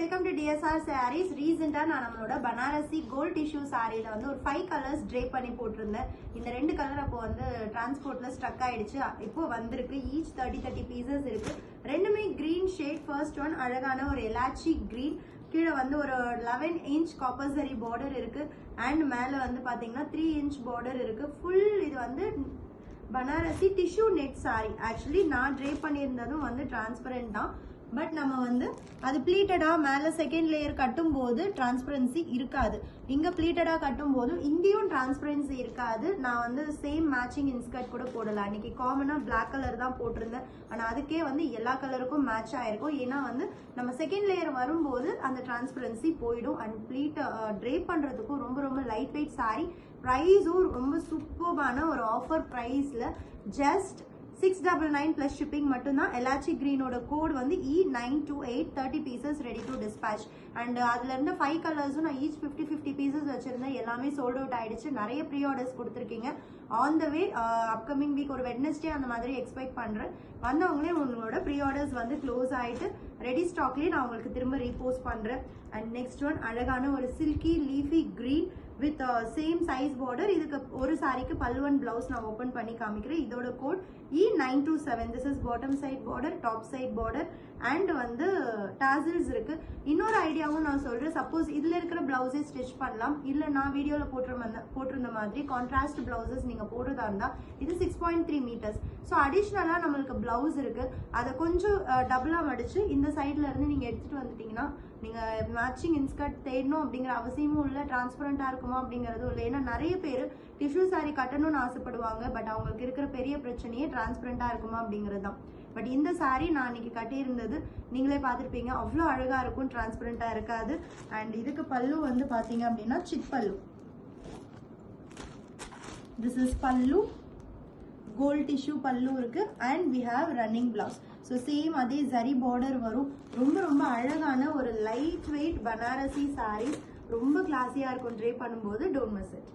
Welcome to DSR sarees. ரீசெண்டா நான் நம்மளோட பனாரசி கோல்ட் டிஷ்யூ சாரியில வந்து ஒரு 5 கலர்ஸ் ட்ரேப் பண்ணி போட்டிருந்தேன். இந்த 2 கலர் அப்போ வந்து டிரான்ஸ்போர்ட்ல ஸ்டக் ஆயிடுச்சு. இப்போ வந்திருக்கு. ஈச் 30 பீசஸ் இருக்கு. ரெண்டுமே கிரீன் ஷேட். ஃபர்ஸ்ட் ஒன் அழகான ஒரு எலாச்சி கிரீன். கீழே வந்து ஒரு 11 இன்ச் காப்பர் சரி பார்டர் இருக்கு. அண்ட் மேல வந்து பாத்தீங்கன்னா 3 இன்ச் பார்டர் இருக்கு. ஃபுல் இது வந்து Banarasi tissue net sorry. Actually நான் ட்ரேப் பண்ணியிருந்ததும் வந்து டிரான்ஸ்பரண்ட் தான். பட் நம்ம வந்து அது ப்ளீட்டடா மேல செகண்ட் லேயர் கட்டும் போது டிரான்ஸ்பரன்சி இருக்காது. இங்க ப்ளீட்டடா கட்டும் போது இங்கேயும் டிரான்ஸ்பரன்சி இருக்காது. நான் வந்து சேம் மேட்சிங் இன்ஸ்கர்ட் கூட போடலாம். அன்னைக்கு காமனா பிளாக் கலர் தான் போட்டிருந்தேன். ஆனா அதுக்கே வந்து எல்லா கலருக்கும் மேட்ச் ஆயிருக்கும். ஏன்னா வந்து நம்ம செகண்ட் லேயர் வரும்போது அந்த டிரான்ஸ்பரன்சி போயிடும். அண்ட் ப்ளீட் ட்ரேப் பண்றதுக்கும் ரொம்ப ரொம்ப லைட் வெயிட் சாரி. ப்ரைஸும் ரொம்ப சூப்பர்பான ஒரு ஆஃபர் ப்ரைஸ்ல ஜஸ்ட் 699 பிளஸ் ஷிப்பிங் மட்டும்தான். எலாச்சி கிரீனோட கோட் வந்து E928 30 pieces ready to dispatch. And அதுல இருந்து 5 கலர்ஸும் நான் ஈச் 50 பீசஸ் வச்சிருந்தேன். எல்லாமே சோல்ட் அவுட் ஆயிடுச்சு. நிறைய ப்ரீ ஆர்டர்ஸ் கொடுத்துருக்கீங்க. On the way upcoming week ஒரு வெட்னஸ்டே அந்த மாதிரி எக்ஸ்பெக்ட் பண்றேன். வந்தவங்களே உங்களோட ப்ரீ ஆர்டர்ஸ் வந்து க்ளோஸ் ஆயிட்டு ரெடி ஸ்டாக்லயே நான் உங்களுக்கு திரும்ப ரீபோஸ்ட் பண்றேன். அண்ட் நெக்ஸ்ட் ஒன் அழகான ஒரு silky leafy green with same size border. இதுக்கு ஒரு சாரிக்கு பல்லுவன் பிளவுஸ் நான் ஓபன் பண்ணி காமிக்கிறேன். இதோட code E927. This is bottom side border, top side border and வந்து டாசில்ஸ் இருக்கு. இன்னொரு ஐடியாவும் நான் சொல்றேன். சப்போஸ் இதுல இருக்கிற பிளவுஸே ஸ்டிச் பண்ணலாம். இல்ல நான் வீடியோல போட்டிருந்த மாதிரி கான்ட்ராஸ்ட் பிளவுசஸ் நீங்க போடுறதா இருந்தா இது 6.3 மீட்டர்ஸ். ஸோ அடிஷ்னலா நம்மளுக்கு பிளவுஸ் இருக்கு. அதை கொஞ்சம் டபுளா மடிச்சு இந்த சைட்ல இருந்து நீங்க எடுத்துட்டு வந்துட்டீங்கன்னா நீங்க மேட்சிங் இன்ஸ்கர்ட் தேடணும் அப்படிங்கிற அவசியமும் இல்லை. டிரான்ஸ்பரண்டா இருக்குமா அப்படிங்கறதும் இல்லை. ஏன்னா நிறைய பேர் டிஷ்யூ சாரி கட்டணும்னு ஆசைப்படுவாங்க. பட் அவங்களுக்கு இருக்கிற பெரிய பிரச்சனையே டிரான்ஸ்பரண்டா இருக்குமா அப்படிங்கிறது தான். பட் இந்த சாரி நான் இன்னைக்கு கட்டியிருந்தது நீங்களே பார்த்துருப்பீங்க. அவ்வளோ அழகா இருக்கும், டிரான்ஸ்பரண்டா இருக்காது. அண்ட் இதுக்கு பல்லு வந்து பாத்தீங்க அப்படின்னா சிட் pallu. This is pallu. Gold tissue pallu இருக்கு. And we have running blouse. So same அதே ஜரி பார்டர் வரும். ரொம்ப ரொம்ப அழகான ஒரு லைட் வெயிட் பனாரசி சாரி. ரொம்ப கிளாஸியா இருக்கும் ட்ரேப் பண்ணும்போது. Don't miss it.